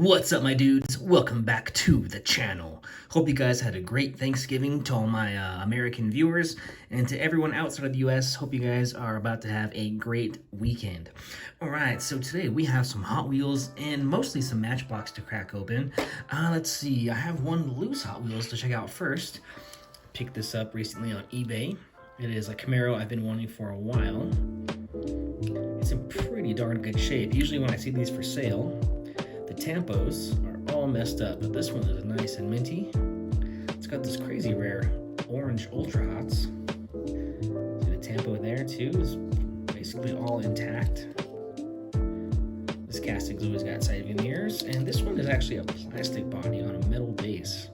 What's up, my dudes? Welcome back to the channel. Hope you guys had a great Thanksgiving. To all my American viewers and to everyone outside of the US, hope you guys are about to have a great weekend. Alright, so today we have some Hot Wheels and mostly some Matchbox to crack open. Let's see, I have one loose Hot Wheels to check out first. Picked this up recently on eBay. It is a Camaro I've been wanting for a while. It's in pretty darn good shape. Usually when I see these for sale, the tampos are all messed up, but this one is nice and minty. It's got this crazy rare orange Ultra Hots. See the tampo there too is basically all intact. This casting's always got side veneers, and this one is actually a plastic body on a metal base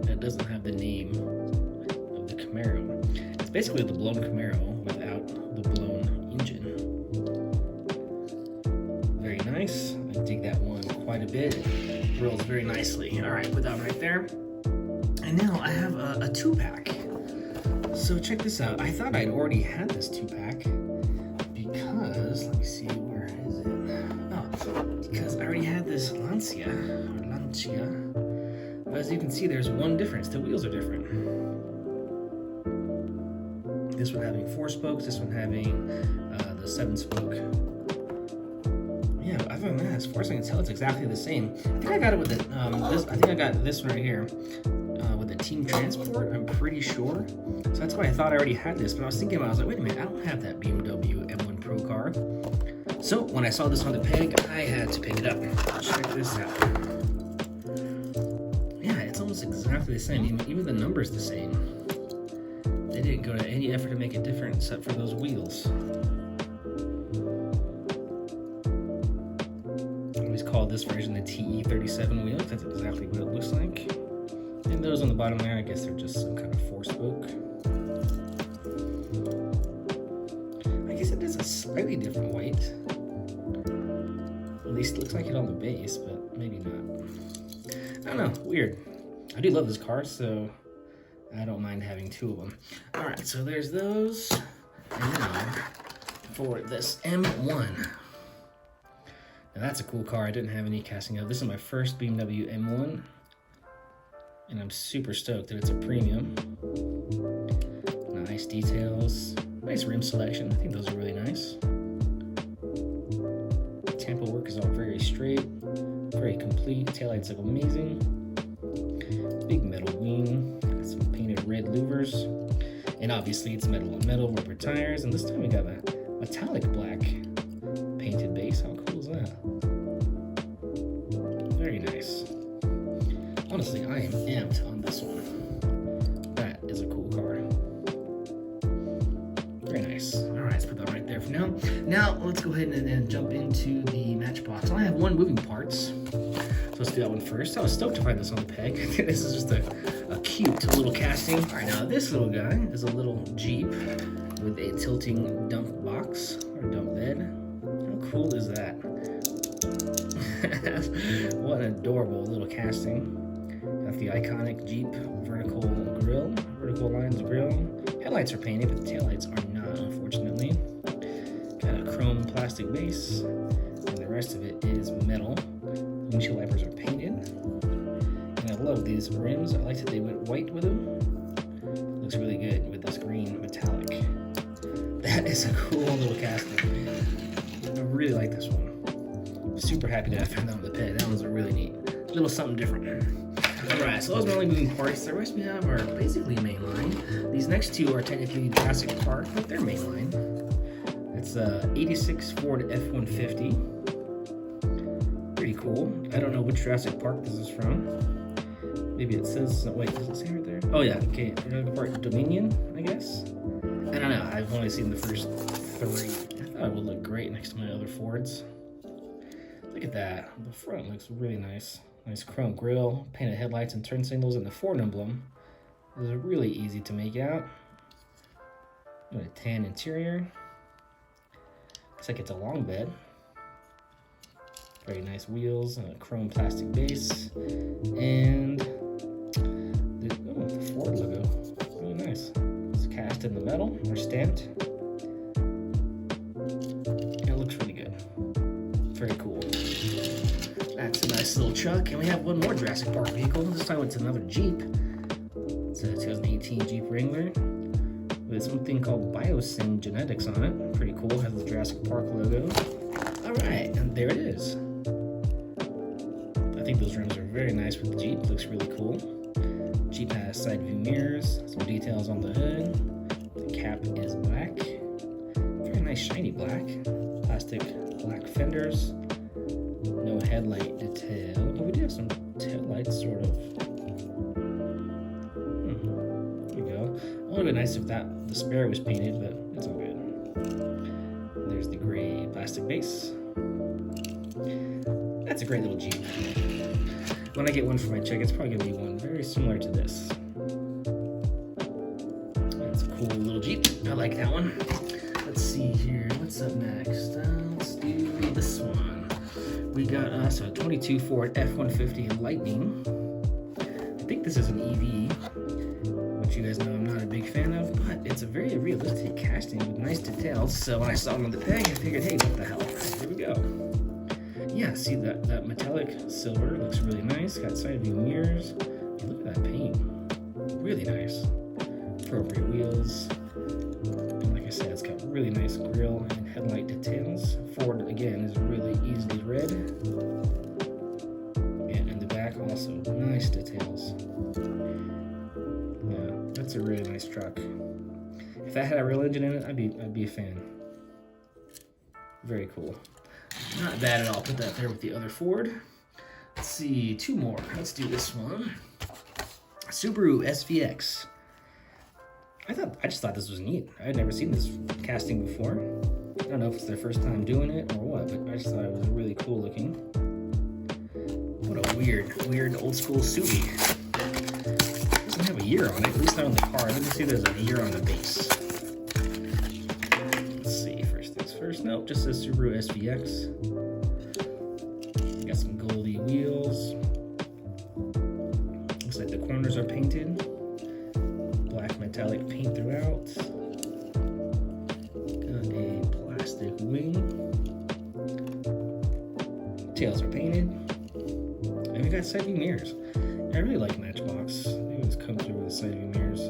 that doesn't have the name of the Camaro. It's basically the blown Camaro without the blown engine. Very nice. I dig that one quite a bit. It rolls very nicely. All right, put that right there. And now I have a 2-pack. So check this out. I thought I'd already had this 2-pack because, let me see, where is it? Oh, because I already had this Lancia. But as you can see, there's one difference. The wheels are different. This one having 4 spokes, this one having the 7-spoke. Yeah, other than that, as far as I can tell, it's exactly the same. I think I got it with the I think I got this one right here with the Team Transport. I'm pretty sure. So that's why I thought I already had this. But I was thinking about it, I was like, wait a minute, I don't have that BMW M1 Pro car. So when I saw this on the peg, I had to pick it up. Check this out. Yeah, it's almost exactly the same. Even the number's the same. They didn't go to any effort to make it different except for those wheels. Call this version the TE37 wheels. That's exactly what it looks like. And those on the bottom there, I guess they're just some kind of 4-spoke. I guess it is a slightly different weight. At least it looks like it on the base, but maybe not. I don't know, weird. I do love this car, so I don't mind having 2 of them. All right, so there's those. And now for this M1. Now that's a cool car. I didn't have any casting of. This is my first BMW M1, and I'm super stoked that it's a premium. Nice details, nice rim selection. I think those are really nice. Tampo work is all very straight, very complete. Taillights look amazing. Big metal wing, got some painted red louvers, and obviously it's metal on metal, rubber tires. And this time we got a metallic black painted base. How cool is that? Very nice. Honestly, I am amped on this one. That is a cool car. Very nice. All right, let's put that right there for now. Now, let's go ahead and jump into the Matchbox. I only have 1 moving parts, so let's do that one first. I was stoked to find this on the peg. This is just a cute little casting. All right, now this little guy is a little Jeep with a tilting dump box or dump bed. How cool is that? What an adorable little casting. Got the iconic Jeep vertical grill, vertical lines grill. Headlights are painted, but the taillights are not, unfortunately. Got a chrome plastic base, and the rest of it is metal. Windshield wipers are painted. And I love these rims. I like that they went white with them. It looks really good with this green metallic. That is a cool little casting. I really like this one. Super happy that I found that on the peg. That one's a really neat. Little something different. Alright, so those are my only moving parts. The rest we have are basically mainline. These next 2 are technically Jurassic Park, but they're mainline. It's a 86 Ford F-150. Pretty cool. I don't know which Jurassic Park this is from. Maybe it says, wait, does it say right there? Oh yeah, okay, Jurassic Park Dominion, I guess? I don't know, I've only seen the first 3. I thought it would look great next to my other Fords. Look at that. The front looks really nice. Nice chrome grille, painted headlights and turn signals, and the Ford emblem is really easy to make out. Got a tan interior. Looks like it's a long bed. Very nice wheels, and a chrome plastic base, and the Ford logo. Really nice. It's cast in the metal or stamped. And it looks really good. Very cool. That's a nice nice little truck, and we have one more Jurassic Park vehicle. This time it's another Jeep. It's a 2018 Jeep Wrangler with something called Biosyn Genetics on it. Pretty cool, has the Jurassic Park logo. Alright, and there it is. I think those rims are very nice with the Jeep, looks really cool. Jeep has side view mirrors, some details on the hood. The cap is black. Very nice shiny black. Plastic black fenders. No headlight detail. Oh, we do have some tail lights, sort of. There we go. It would have been nice if the spare was painted, but it's all good. There's the gray plastic base. That's a great little Jeep. When I get one for my chick, it's probably gonna be one very similar to this. That's a cool little Jeep. I like that one. Let's see here. What's up next? Let's do this one. We got us a 22 Ford F-150 Lightning. I think this is an EV, which you guys know I'm not a big fan of, but it's a very realistic casting with nice details. So when I saw it on the tag, I figured, hey, what the hell? Here we go. Yeah, see that metallic silver looks really nice. Got side view mirrors. Look at that paint. Really nice. Appropriate wheels. And like I said, it's got really nice grille and headlight details. Ford, again, is really easily read. And in the back, also nice details. Yeah, that's a really nice truck. If that had a real engine in it, I'd be a fan. Very cool. Not bad at all. Put that there with the other Ford. Let's see, two more. Let's do this one. Subaru SVX. I just thought this was neat. I had never seen this casting before. I don't know if it's their first time doing it or what, but I just thought it was really cool looking. What a weird old school Subi. It doesn't have a year on it, at least not on the car. Let me see if there's a year on the base. Let's see, first things first. Nope, just says Subaru SVX. Got some goldy wheels. Looks like the corners are painted. Black metallic paint throughout. Got a plastic wing. Tails are painted. And we got side view mirrors. I really like Matchbox. They always come through with the side view mirrors.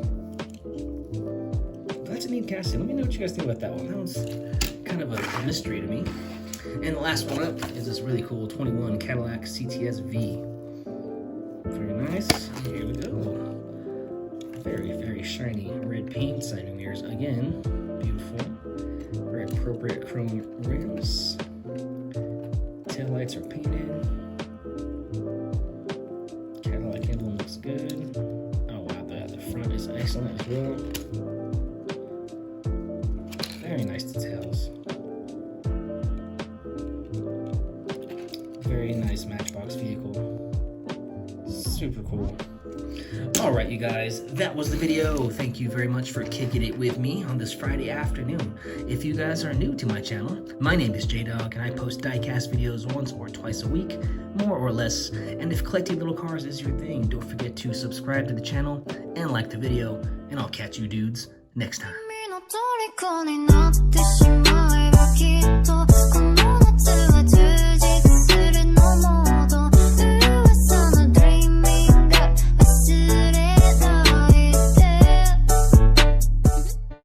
But that's a neat casting. Let me know what you guys think about that one. That one's kind of a mystery to me. And the last one up is this really cool 21 Cadillac CTSV. Very nice. Here we go. Very shiny red paint, side view mirrors again. Beautiful. Very appropriate chrome rims. Tail lights are painted. Cadillac emblem looks good. Oh wow, the front is excellent as well. Very nice details. Very nice Matchbox vehicle. Super cool. Alright you guys, that was the video. Thank you very much for kicking it with me on this Friday afternoon. If you guys are new to my channel, my name is J-Dog and I post diecast videos once or twice a week, more or less. And if collecting little cars is your thing, don't forget to subscribe to the channel and like the video, and I'll catch you dudes next time.